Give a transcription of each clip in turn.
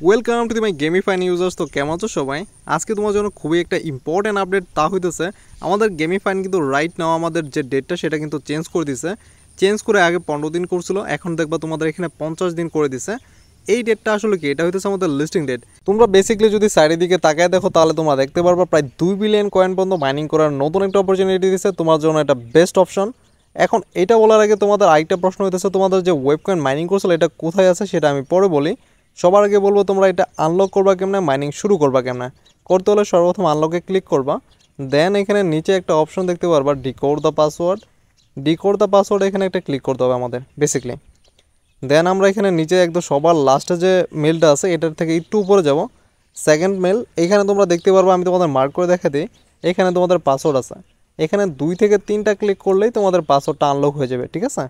Welcome to the my gamifine users. তো কেমন আছো সবাই? আজকে তোমার জন্য খুবই একটা ইম্পর্টেন্ট আপডেট, তা হইতেছে আমাদের গেমিফাইন কিন্তু রাইট নাও আমাদের যে ডেটটা সেটা কিন্তু চেঞ্জ করে দিছে। চেঞ্জ করে আগে 15 দিন করছিল, এখন দেখবা তোমাদের এখানে 50 দিন করে দিছে। এই ডেটটা আসলে কি? এটা হইতেছে আমাদের লিস্টিং ডেট। তোমরা বেসিক্যালি যদি সাইডের দিকে তাকায় দেখো তাহলে তোমরা দেখতে পারবা প্রায় 2 বিলিয়ন কয়েন পর্যন্ত মাইনিং করার নতুন একটা অপরচুনিটি দিছে তোমার জন্য, এটা বেস্ট অপশন। এখন এটা বলার আগে তোমাদের আরেকটা প্রশ্ন হইতেছে, তোমাদের যে ওয়েব কয়েন মাইনিং করছিল এটা কোথায় আছে সেটা আমি পরে বলি। সবার আগে বলবো তোমরা এটা আনলক করবা কেমনে, মাইনিং শুরু করবা কেমনে। করতে হলে সর্বপ্রথম আনলকে ক্লিক করবা, দেন এখানে নিচে একটা অপশন দেখতে পারবা decode the password. Decode the password এখানে একটা ক্লিক করতে হবে আমাদের বেসিক্যালি। দেন আমরা এখানে নিচে একদম সবার লাস্টে যে মেলটা আছে এটার থেকে একটু উপরে যাব, সেকেন্ড মেল। এখানে তোমরা দেখতে পারবা, আমি তোমাদের মার্ক করে দেখা দিই, এখানে তোমাদের পাসওয়ার্ড আছে। এখানে 2 থেকে 3টা ক্লিক করলেই তোমাদের পাসওয়ার্ডটা আনলক হয়ে যাবে, ঠিক আছে।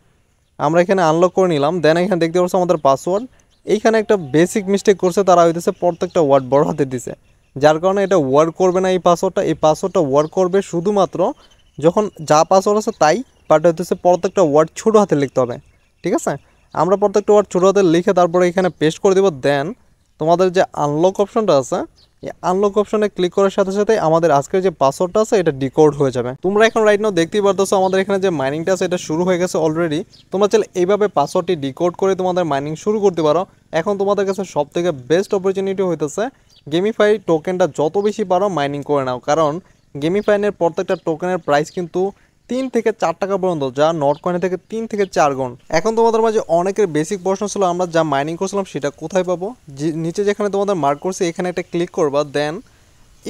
আমরা এখানে আনলক করে নিলাম। দেন এখানে দেখতে পাচ্ছ আমাদের পাসওয়ার্ড। এইখানে একটা বেসিক মিস্টেক করছে তারা, হইতেছে প্রত্যেকটা ওয়ার্ড বড় হাতে দিছে, যার কারণে এটা ওয়ার্ক করবে না। এই পাসওয়ার্ডটা ওয়ার্ক করবে শুধুমাত্র যখন যা পাসওয়ার্ড আছে তাই, বাট হইতেছে প্রত্যেকটা ওয়ার্ড ছোটো হাতে লিখতে হবে, ঠিক আছে। আমরা প্রত্যেকটা ওয়ার্ড ছোটো হাতে লিখে তারপরে এখানে পেস্ট করে দেবো। দেন তোমাদের যে আনলক অপশনটা আছে, এই আনলক অপশনে ক্লিক করার সাথে সাথে আমাদের আজকের যে পাসওয়ার্ডটা আছে এটা ডিকোড হয়ে যাবে। তোমরা এখন রাইট নাও দেখতেই পারতেছো আমাদের এখানে যে মাইনিংটা আছে এটা শুরু হয়ে গেছে অলরেডি। তোমরা চাইলে এইভাবে পাসওয়ার্ডটি ডিকোড করে তোমাদের মাইনিং শুরু করতে পারো। এখন তোমাদের কাছে সব থেকে বেস্ট অপরচুনিটি হইতেছে গেমিফাই টোকেনটা যত বেশি পারো মাইনিং করে নাও, কারণ গেমিফাইনের প্রত্যেকটা টোকেনের প্রাইস কিন্তু 3 থেকে 4 টাকা পর্যন্ত, যা নট কয়েন থেকে 3 থেকে 4 গুণ। এখন তোমাদের মাঝে অনেকের বেসিক প্রশ্ন ছিল আমরা যা মাইনিং করছিলাম সেটা কোথায় পাবো। নিচে যেখানে তোমাদের মার্ক করছে এখানে একটা ক্লিক করবা, দেন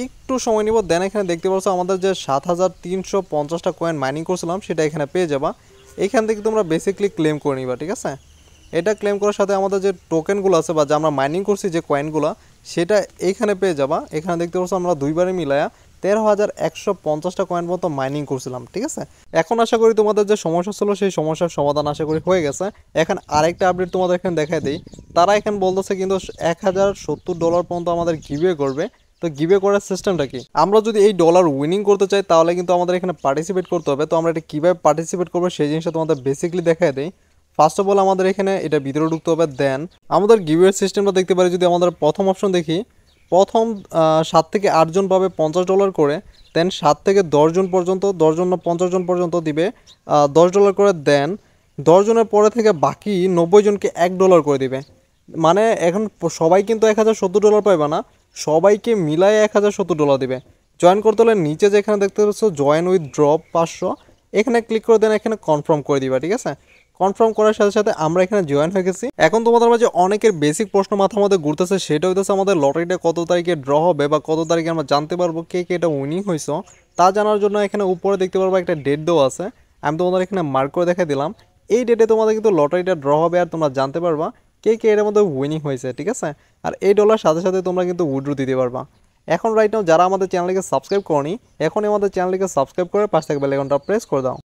একটু সময় নিব। দেন এখানে দেখতে পাচ্ছ আমাদের যে 7350টা কয়েন মাইনিং করছিলাম সেটা এখানে পেয়ে যাবা। এখান থেকে তোমরা বেসিকলি ক্লেম করে নিবা, ঠিক আছে। এটা ক্লেম করার সাথে আমাদের যে টোকেনগুলো আছে বা যা আমরা মাইনিং করছি যে কয়েনগুলো সেটা এইখানে পেয়ে যাবা। এখানে দেখতে পাচ্ছ আমরা দুইবারে মিলায়া 13,150টা কয়েন মতো মাইনিং করছিলাম, ঠিক আছে। এখন আশা করি তোমাদের যে সমস্যা ছিল সেই সমস্যার সমাধান আশা করি হয়ে গেছে। এখন আরেকটা আপডেট তোমাদের এখানে দেখাই দিই। তারা এখানে বলতেছে কিন্তু $1070 পর্যন্ত আমাদের গিভওয়ে করবে। তো গিভওয়ে করার সিস্টেমটা কি? আমরা যদি এই ডলার উইনিং করতে চাই তাহলে কিন্তু আমাদের এখানে পার্টিসিপেট করতে হবে। তো আমরা এটা কীভাবে পার্টিসিপেট করবো সেই জিনিসটা তোমাদের বেসিকলি দেখাই দিই। ফার্স্ট অফ অল আমাদের এখানে এটা ভিতরে ঢুকতে হবে। দেন আমাদের গিভওয়ে সিস্টেমটা দেখতে পারি, যদি আমাদের প্রথম অপশন দেখি, প্রথম 7 থেকে 8 জন পাবে $50 করে। দেন 7 থেকে 10 জন পর্যন্ত, 10 জন না 50 জন পর্যন্ত দিবে $10 করে। দেন 10 জনের পরে থেকে বাকি 90 জনকে $1 করে দিবে। মানে এখন সবাই কিন্তু $1070 পাইবে না, সবাইকে মিলায় $1070 দিবে। জয়েন করতে হলে নিচে যেখানে দেখতে পাচ্ছ জয়েন উইথ ড্রপ 500, এখানে ক্লিক করে দেন, এখানে কনফার্ম করে দিবা, ঠিক আছে। কনফার্ম করার সাথে সাথে আমরা এখানে জয়েন হয়ে গেছি। এখন তোমাদের মাঝে অনেকের বেসিক প্রশ্ন মাথার মধ্যে ঘুরতেছে, সেটা হইতেছে আমাদের লটারিটা কত তারিখে ড্র হবে বা কত তারিখে আমরা জানতে পারবো কে কে এটা উইনিং হয়েছ। তা জানার জন্য এখানে উপরে দেখতে পারবো একটা ডেট দেওয়া আছে, আমি তোমাদের এখানে মার্ক করে দেখা দিলাম। এই ডেটে তোমাদের কিন্তু লটারিটা ড্র হবে আর তোমরা জানতে পারবা কে কে এর মধ্যে উইনিং হয়েছে, ঠিক আছে। আর এই ডলার সাথে সাথে তোমরা কিন্তু উইথড্র দিতে পারবা। এখন রাইট নাও যারা আমাদের চ্যানেলকে সাবস্ক্রাইব করনি, এখনই আমাদের চ্যানেলকে সাবস্ক্রাইব করে পাশে থাকা বেল আইকনটা প্রেস করে দাও।